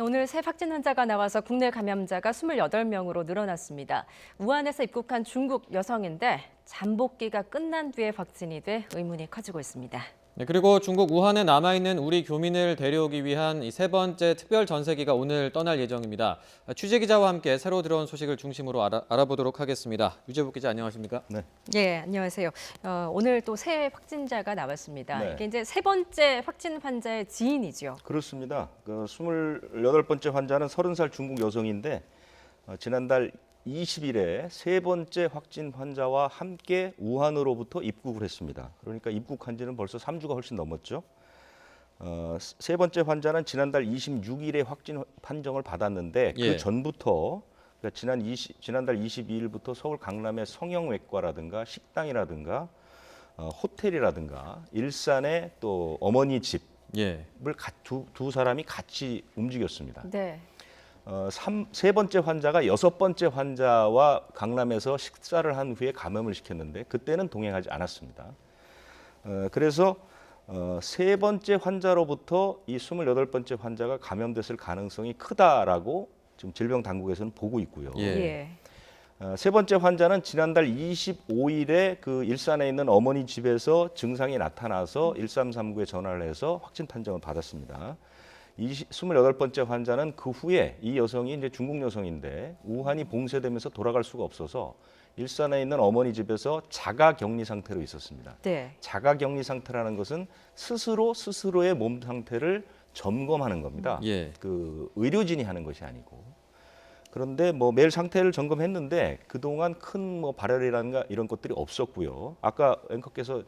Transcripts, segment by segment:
오늘 새 확진 환자가 나와서 국내 감염자가 28명으로 늘어났습니다. 우한에서 입국한 중국 여성인데 잠복기가 끝난 뒤에 확진이 돼 의문이 커지고 있습니다. 네, 그리고 중국 우한에 남아있는 우리 교민을 데려오기 위한 이 세 번째 특별 전세기가 오늘 떠날 예정입니다. 취재기자와 함께 새로 들어온 소식을 중심으로 알아보도록 하겠습니다. 유재복 기자 안녕하십니까? 네. 네, 안녕하세요. 오늘 또 새 확진자가 나왔습니다. 네. 이게 이제 세 번째 확진 환자의 지인이죠. 그렇습니다. 28번째 환자는 30살 중국 여성인데 지난달 20일에 세 번째 확진 환자와 함께 우한으로부터 입국을 했습니다. 그러니까 입국한 지는 벌써 3주가 훨씬 넘었죠. 세 번째 환자는 지난달 26일에 확진 판정을 받았는데 예. 그 전부터 그러니까 지난달 22일부터 서울 강남의 성형외과라든가 식당이라든가 호텔이라든가 일산의 또 어머니 집을 예. 두 사람이 같이 움직였습니다. 네. 세 번째 환자가 여섯 번째 환자와 강남에서 식사를 한 후에 감염을 시켰는데 그때는 동행하지 않았습니다. 그래서 세 번째 환자로부터 이 28번째 환자가 감염됐을 가능성이 크다라고 지금 질병 당국에서는 보고 있고요. 예. 세 번째 환자는 지난달 25일에 그 일산에 있는 어머니 집에서 증상이 나타나서 1339에 전화를 해서 확진 판정을 받았습니다. 28번째 환자는 그 후에 이 여성이 이제 중국 여성인데 우한이 봉쇄되면서 돌아갈 수가 없어서 일산에 있는 어머니 집에서 자가 격리 상태로 있었습니다. 네. 자가 격리 상태라는 것은 스스로의 몸 상태를 점검하는 겁니다. 예. 그 의료진이 하는 것이 아니고. 그런데 뭐 매일 상태를 점검했는데 그동안 큰 뭐 발열이라든가 이런 것들이 없었고요. 아까 앵커께서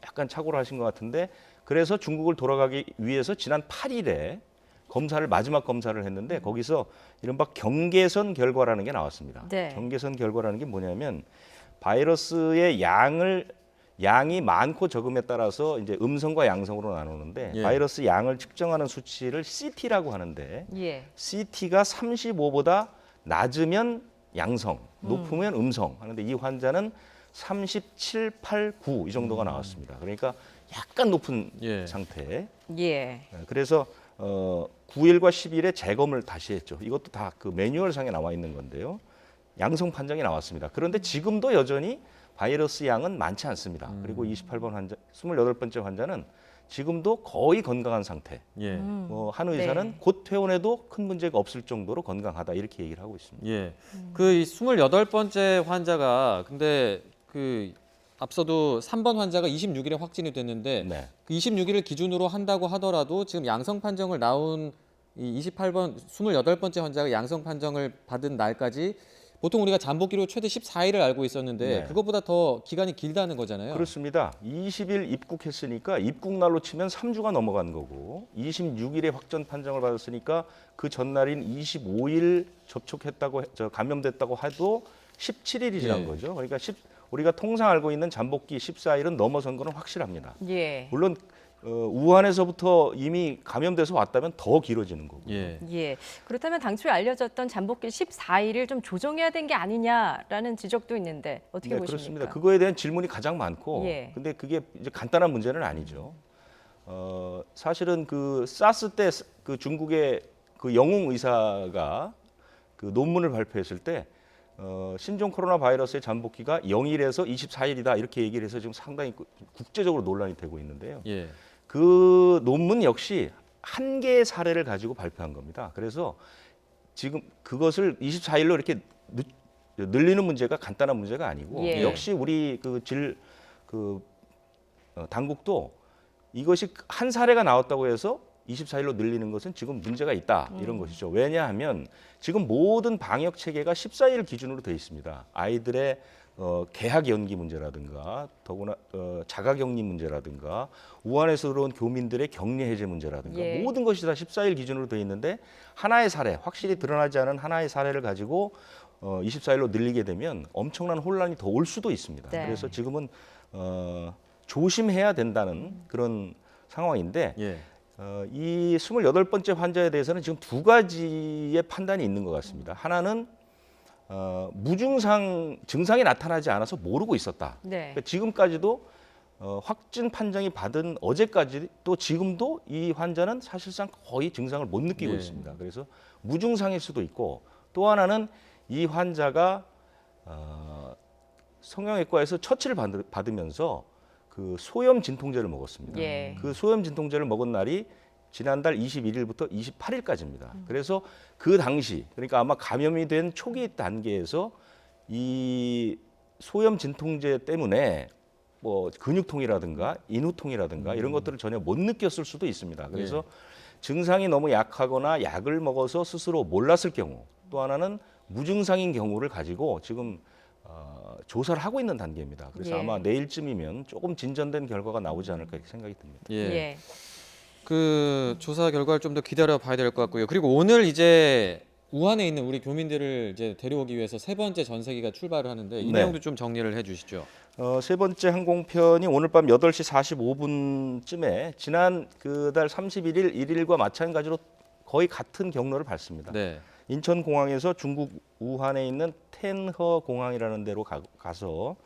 약간 착오를 하신 것 같은데 그래서 중국을 돌아가기 위해서 지난 8일에 마지막 검사를 했는데 거기서 이른바 경계선 결과라는 게 나왔습니다. 네. 경계선 결과라는 게 뭐냐면 바이러스의 양이 많고 적음에 따라서 이제 음성과 양성으로 나누는데 예. 바이러스 양을 측정하는 수치를 CT라고 하는데 예. CT가 35보다 낮으면 양성, 높으면 음성 하는데 이 환자는 37, 8, 9 이 정도가 나왔습니다. 그러니까 약간 높은 예. 상태. 예. 그래서 9일과 10일에 재검을 다시 했죠. 이것도 다 그 매뉴얼상에 나와 있는 건데요. 양성 판정이 나왔습니다. 그런데 지금도 여전히 바이러스 양은 많지 않습니다. 그리고 28번째 환자는 지금도 거의 건강한 상태. 예. 한 의사는 네. 곧 퇴원해도 큰 문제가 없을 정도로 건강하다 이렇게 얘기를 하고 있습니다. 예. 그 28번째 환자가 근데 그 앞서도 3번 환자가 26일에 확진이 됐는데 네. 그 26일을 기준으로 한다고 하더라도 지금 양성 판정을 나온 이 28번째 환자가 양성 판정을 받은 날까지 보통 우리가 잠복기로 최대 14일을 알고 있었는데 네. 그것보다 더 기간이 길다는 거잖아요. 그렇습니다. 20일 입국했으니까 입국 날로 치면 3주가 넘어간 거고 26일에 확진 판정을 받았으니까 그 전날인 25일 감염됐다고 해도 17일이 지난 예. 거죠. 그러니까 우리가 통상 알고 있는 잠복기 14일은 넘어선 거는 확실합니다. 예. 물론 우한에서부터 이미 감염돼서 왔다면 더 길어지는 거고. 예. 예. 그렇다면 당초에 알려졌던 잠복기 14일을 좀 조정해야 된 게 아니냐라는 지적도 있는데 어떻게 네, 보십니까? 그렇습니다. 그거에 대한 질문이 가장 많고, 예. 근데 그게 이제 간단한 문제는 아니죠. 사실은 그 사스 때 그 중국의 그 영웅 의사가 그 논문을 발표했을 때 신종 코로나 바이러스의 잠복기가 0일에서 24일이다 이렇게 얘기를 해서 지금 상당히 국제적으로 논란이 되고 있는데요. 예. 그 논문 역시 한 개의 사례를 가지고 발표한 겁니다. 그래서 지금 그것을 24일로 이렇게 늘리는 문제가 간단한 문제가 아니고 예. 역시 우리 당국도 이것이 한 사례가 나왔다고 해서 24일로 늘리는 것은 지금 문제가 있다 이런 것이죠. 왜냐하면 지금 모든 방역 체계가 14일 기준으로 되어 있습니다. 아이들의 개학 연기 문제라든가 더구나 자가격리 문제라든가 우한에서 들어온 교민들의 격리 해제 문제라든가 예. 모든 것이 다 14일 기준으로 되어 있는데 하나의 사례, 확실히 드러나지 않은 하나의 사례를 가지고 24일로 늘리게 되면 엄청난 혼란이 더 올 수도 있습니다. 네. 그래서 지금은 조심해야 된다는 그런 상황인데 예. 이 28번째 환자에 대해서는 지금 두 가지의 판단이 있는 것 같습니다. 하나는 무증상 증상이 나타나지 않아서 모르고 있었다. 네. 그러니까 지금까지도 확진 판정이 받은 어제까지 또 지금도 이 환자는 사실상 거의 증상을 못 느끼고 예. 있습니다. 그래서 무증상일 수도 있고 또 하나는 이 환자가 성형외과에서 처치를 받으면서 그 소염 진통제를 먹었습니다. 예. 그 소염 진통제를 먹은 날이 지난달 21일부터 28일까지입니다. 그래서 그 당시 그러니까 아마 감염이 된 초기 단계에서 이 소염 진통제 때문에 뭐 근육통이라든가 인후통이라든가 이런 것들을 전혀 못 느꼈을 수도 있습니다. 그래서 증상이 너무 약하거나 약을 먹어서 스스로 몰랐을 경우 또 하나는 무증상인 경우를 가지고 지금 조사를 하고 있는 단계입니다. 그래서 예. 아마 내일쯤이면 조금 진전된 결과가 나오지 않을까 이렇게 생각이 듭니다. 예. 예. 그 조사 결과를 좀 더 기다려 봐야 될 것 같고요. 그리고 오늘 이제 우한에 있는 우리 교민들을 이제 데려오기 위해서 세 번째 전세기가 출발을 하는데 이 네. 내용도 좀 정리를 해주시죠. 세 번째 항공편이 오늘 밤 8시 45분쯤에 지난 그달 31일 1일과 마찬가지로 거의 같은 경로를 밟습니다. 네. 인천공항에서 중국 우한에 있는 텐허 공항이라는 데로 가서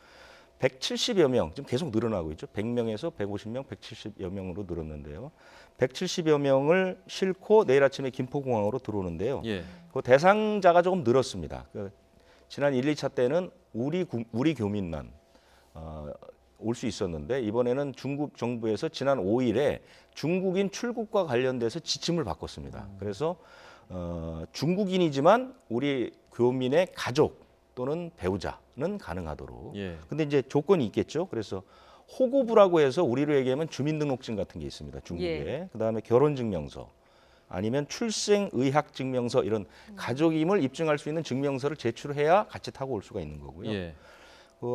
170여 명, 지금 계속 늘어나고 있죠. 100명에서 150명, 170여 명으로 늘었는데요. 170여 명을 싣고 내일 아침에 김포공항으로 들어오는데요. 예. 그 대상자가 조금 늘었습니다. 지난 1, 2차 때는 우리 교민만 올 수 있었는데 이번에는 중국 정부에서 지난 5일에 중국인 출국과 관련돼서 지침을 바꿨습니다. 그래서 중국인이지만 우리 교민의 가족 또는 배우자는 가능하도록. 예. 근데 이제 조건이 있겠죠. 그래서 호구부라고 해서 우리로 얘기하면 주민등록증 같은 게 있습니다. 중국에. 예. 그다음에 결혼증명서 아니면 출생의학증명서 이런 가족임을 입증할 수 있는 증명서를 제출해야 같이 타고 올 수가 있는 거고요. 예.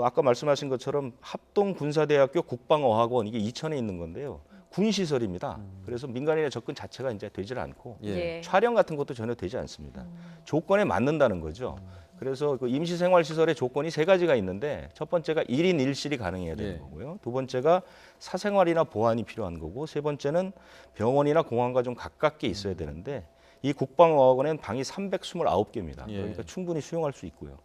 아까 말씀하신 것처럼 합동군사대학교 국방어학원 이게 이천에 있는 건데요. 군시설입니다. 그래서 민간인의 접근 자체가 이제 되질 않고 예. 촬영 같은 것도 전혀 되지 않습니다. 조건에 맞는다는 거죠. 그래서 그 임시생활시설의 조건이 세 가지가 있는데 첫 번째가 1인 1실이 가능해야 되는 예. 거고요. 두 번째가 사생활이나 보안이 필요한 거고 세 번째는 병원이나 공항과 좀 가깝게 있어야 되는데 이 국방어학원에는 방이 329개입니다. 예. 그러니까 충분히 수용할 수 있고요.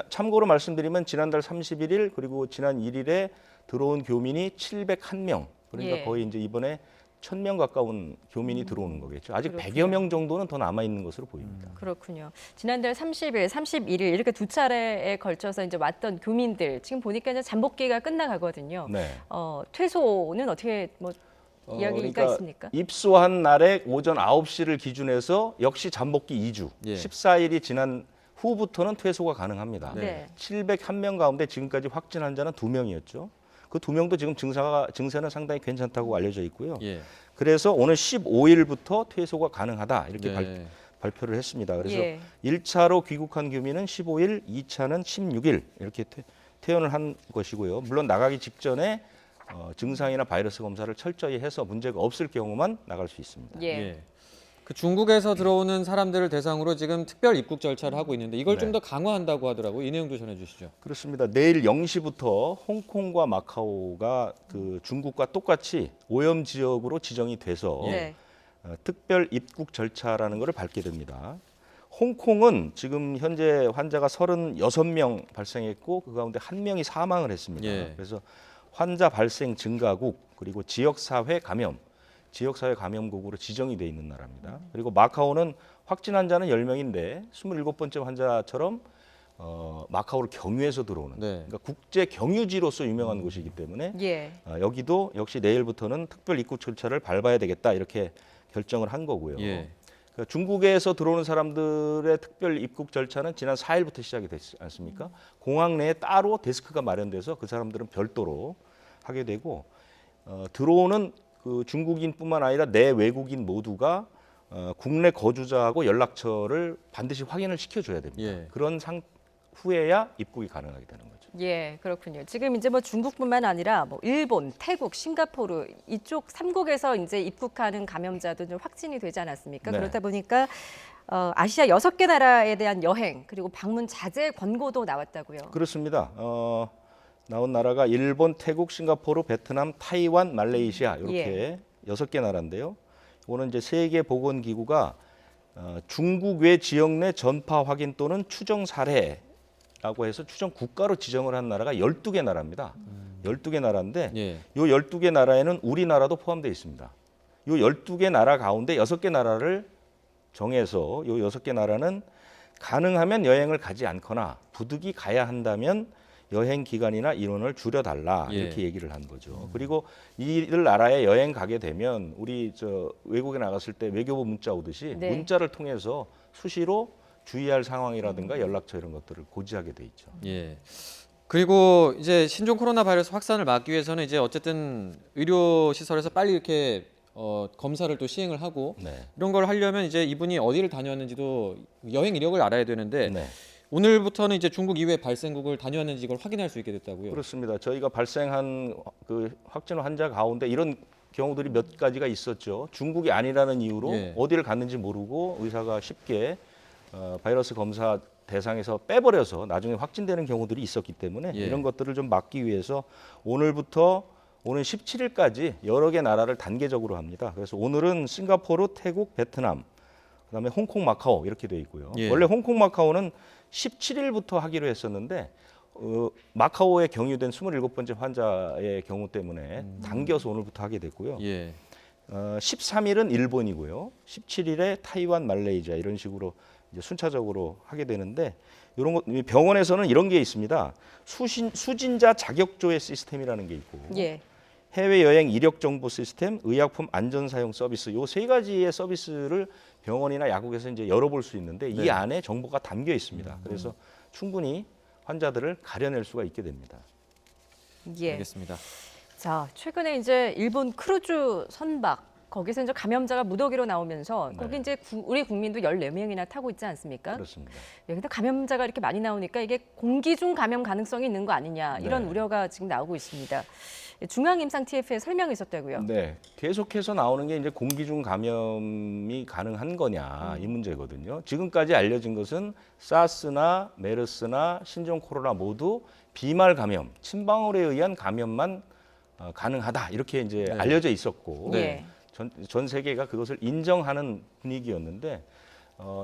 참고로 말씀드리면 지난달 31일 그리고 지난 1일에 들어온 교민이 701명. 그러니까 예. 거의 이제 이번에 1,000명 가까운 교민이 들어오는 거겠죠. 아직 그렇군요. 100여 명 정도는 더 남아 있는 것으로 보입니다. 그렇군요. 지난달 30일, 31일 이렇게 두 차례에 걸쳐서 이제 왔던 교민들 지금 보니까 이제 잠복기가 끝나가거든요. 네. 퇴소는 어떻게 뭐 이야기가 그러니까 있습니까? 입소한 날에 오전 9시를 기준해서 역시 잠복기 2주, 예. 14일이 지난 후부터는 퇴소가 가능합니다. 네. 701명 가운데 지금까지 확진 환자는 2명이었죠. 그 2명도 지금 증세는 상당히 괜찮다고 알려져 있고요. 예. 그래서 오늘 15일부터 퇴소가 가능하다 이렇게 네. 발표를 했습니다. 그래서 예. 1차로 귀국한 교민은 15일, 2차는 16일 이렇게 퇴원을 한 것이고요. 물론 나가기 직전에 증상이나 바이러스 검사를 철저히 해서 문제가 없을 경우만 나갈 수 있습니다. 예. 예. 그 중국에서 들어오는 사람들을 대상으로 지금 특별 입국 절차를 하고 있는데 이걸 좀 더 강화한다고 하더라고요. 이 내용도 전해주시죠. 그렇습니다. 내일 0시부터 홍콩과 마카오가 그 중국과 똑같이 오염 지역으로 지정이 돼서 네. 특별 입국 절차라는 것을 밟게 됩니다. 홍콩은 지금 현재 환자가 36명 발생했고 그 가운데 1명이 사망을 했습니다. 예. 그래서 환자 발생 증가국 그리고 지역사회 감염국으로 지정이 돼 있는 나라입니다. 그리고 마카오는 확진 환자는 10명인데 27번째 환자처럼 마카오를 경유해서 들어오는 네. 그러니까 국제 경유지로서 유명한 곳이기 때문에 예. 여기도 역시 내일부터는 특별 입국 절차를 밟아야 되겠다 이렇게 결정을 한 거고요. 예. 그러니까 중국에서 들어오는 사람들의 특별 입국 절차는 지난 4일부터 시작이 됐지 않습니까? 공항 내에 따로 데스크가 마련돼서 그 사람들은 별도로 하게 되고 들어오는 그 중국인뿐만 아니라 내 외국인 모두가 국내 거주자하고 연락처를 반드시 확인을 시켜줘야 됩니다. 예. 그런 후에야 입국이 가능하게 되는 거죠. 예, 그렇군요. 지금 이제 뭐 중국뿐만 아니라 뭐 일본, 태국, 싱가포르 이쪽 3국에서 이제 입국하는 감염자도 좀 확진이 되지 않았습니까? 네. 그렇다 보니까 아시아 6개 나라에 대한 여행 그리고 방문 자제 권고도 나왔다고요. 그렇습니다. 나온 나라가 일본, 태국, 싱가포르, 베트남, 타이완, 말레이시아 이렇게 6개 나라인데요. 이거는 이제 세계보건기구가 중국 외 지역 내 전파 확인 또는 추정 사례라고 해서 추정 국가로 지정을 한 나라가 12개 나라입니다. 12개 나라인데 예. 요 12개 나라에는 우리나라도 포함되어 있습니다. 요 12개 나라 가운데 6개 나라를 정해서 요 6개 나라는 가능하면 여행을 가지 않거나 부득이 가야 한다면 여행 기간이나 인원을 줄여달라 예. 이렇게 얘기를 한 거죠. 그리고 이들 나라에 여행 가게 되면 우리 외국에 나갔을 때 외교부 문자 오듯이 네. 문자를 통해서 수시로 주의할 상황이라든가 연락처 이런 것들을 고지하게 돼 있죠. 예. 그리고 이제 신종 코로나 바이러스 확산을 막기 위해서는 이제 어쨌든 의료 시설에서 빨리 이렇게 검사를 또 시행을 하고 네. 이런 걸 하려면 이제 이분이 어디를 다녀왔는지도 여행 이력을 알아야 되는데 네. 오늘부터는 이제 중국 이외 발생국을 다녀왔는지 이걸 확인할 수 있게 됐다고요. 그렇습니다. 저희가 발생한 그 확진 환자 가운데 이런 경우들이 몇 가지가 있었죠. 중국이 아니라는 이유로 예. 어디를 갔는지 모르고 의사가 쉽게 바이러스 검사 대상에서 빼버려서 나중에 확진되는 경우들이 있었기 때문에 예. 이런 것들을 좀 막기 위해서 오늘부터 오는 17일까지 여러 개 나라를 단계적으로 합니다. 그래서 오늘은 싱가포르, 태국, 베트남, 그다음에 홍콩, 마카오 이렇게 돼 있고요. 예. 원래 홍콩, 마카오는 17일부터 하기로 했었는데 마카오에 경유된 27번째 환자의 경우 때문에 당겨서 오늘부터 하게 됐고요. 예. 13일은 일본이고요. 17일에 타이완, 말레이시아 이런 식으로 이제 순차적으로 하게 되는데 이런 것 병원에서는 이런 게 있습니다. 수진자 자격 조회 시스템이라는 게 있고 예. 해외 여행 이력 정보 시스템, 의약품 안전 사용 서비스 요 세 가지의 서비스를 병원이나 약국에서 이제 열어볼 수 있는데 네. 이 안에 정보가 담겨 있습니다. 그래서 충분히 환자들을 가려낼 수가 있게 됩니다. 예. 알겠습니다. 자, 최근에 이제 일본 크루즈 선박 거기서 이제 감염자가 무더기로 나오면서 거기 네. 이제 우리 국민도 14명이나 타고 있지 않습니까? 그렇습니다. 예, 근데 감염자가 이렇게 많이 나오니까 이게 공기 중 감염 가능성이 있는 거 아니냐 이런 네. 우려가 지금 나오고 있습니다. 중앙임상 TF에 설명이 있었다고요. 네, 계속해서 나오는 게 이제 공기 중 감염이 가능한 거냐 이 문제거든요. 지금까지 알려진 것은 사스나 메르스나 신종 코로나 모두 비말 감염, 침방울에 의한 감염만 가능하다 이렇게 이제 네. 알려져 있었고 네. 전 세계가 그것을 인정하는 분위기였는데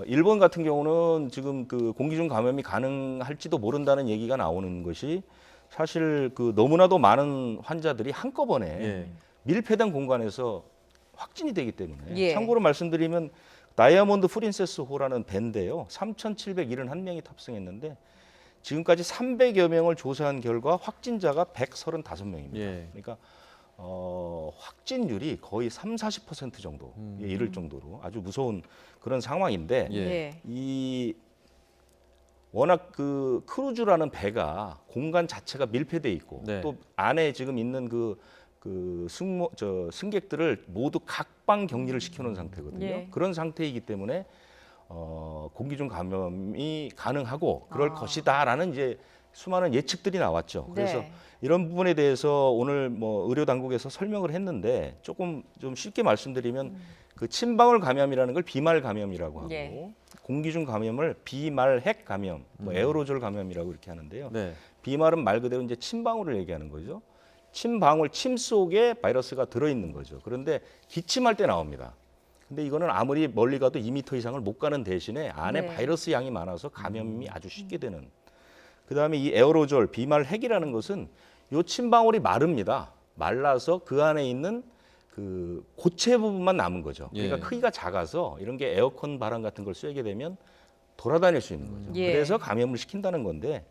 일본 같은 경우는 지금 그 공기 중 감염이 가능할지도 모른다는 얘기가 나오는 것이 사실 그 너무나도 많은 환자들이 한꺼번에 예. 밀폐된 공간에서 확진이 되기 때문에 예. 참고로 말씀드리면 다이아몬드 프린세스 호라는 배인데요. 3,771명이 탑승했는데 지금까지 300여 명을 조사한 결과 확진자가 135명입니다. 예. 그러니까 확진율이 거의 30-40% 정도에 이를 정도로 아주 무서운 그런 상황인데 예. 예. 이 워낙 그 크루즈라는 배가 공간 자체가 밀폐돼 있고 네. 또 안에 지금 있는 승객들을 모두 각방 격리를 시켜놓은 상태거든요. 예. 그런 상태이기 때문에 공기 중 감염이 가능하고 그럴 것이다라는 이제 수많은 예측들이 나왔죠. 그래서 네. 이런 부분에 대해서 오늘 뭐 의료 당국에서 설명을 했는데 조금 좀 쉽게 말씀드리면 그 침방울 감염이라는 걸 비말 감염이라고 하고 예. 공기 중 감염을 비말핵 감염, 뭐 에어로졸 감염이라고 이렇게 하는데요. 네. 비말은 말 그대로 이제 침방울을 얘기하는 거죠. 침방울, 침 속에 바이러스가 들어있는 거죠. 그런데 기침할 때 나옵니다. 근데 이거는 아무리 멀리 가도 2m 이상을 못 가는 대신에 안에 네. 바이러스 양이 많아서 감염이 아주 쉽게 되는. 그다음에 이 에어로졸, 비말핵이라는 것은 요 침방울이 마릅니다. 말라서 그 안에 있는 그 고체 부분만 남은 거죠. 그러니까 예. 크기가 작아서 이런 게 에어컨 바람 같은 걸 쐬게 되면 돌아다닐 수 있는 거죠. 예. 그래서 감염을 시킨다는 건데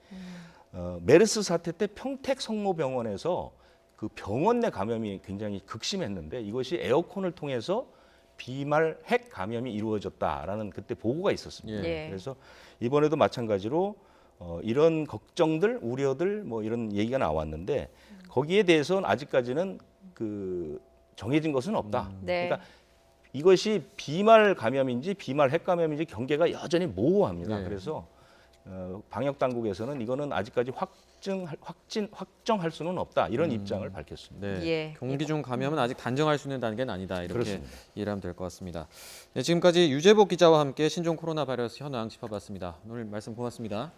메르스 사태 때 평택 성모병원에서 그 병원 내 감염이 굉장히 극심했는데 이것이 에어컨을 통해서 비말 핵 감염이 이루어졌다라는 그때 보고가 있었습니다. 예. 그래서 이번에도 마찬가지로 이런 걱정들, 우려들 뭐 이런 얘기가 나왔는데 거기에 대해서는 아직까지는 그 정해진 것은 없다. 네. 그러니까 이것이 비말 감염인지 비말 핵 감염인지 경계가 여전히 모호합니다. 네. 그래서 방역 당국에서는 이거는 아직까지 확정할 수는 없다 이런 입장을 밝혔습니다. 네. 예. 공기 중 감염은 아직 단정할 수 있는 단계는 아니다. 이렇게 그렇습니다. 이해를 하면 될 것 같습니다. 네, 지금까지 유재복 기자와 함께 신종 코로나 바이러스 현황 짚어봤습니다. 오늘 말씀 고맙습니다.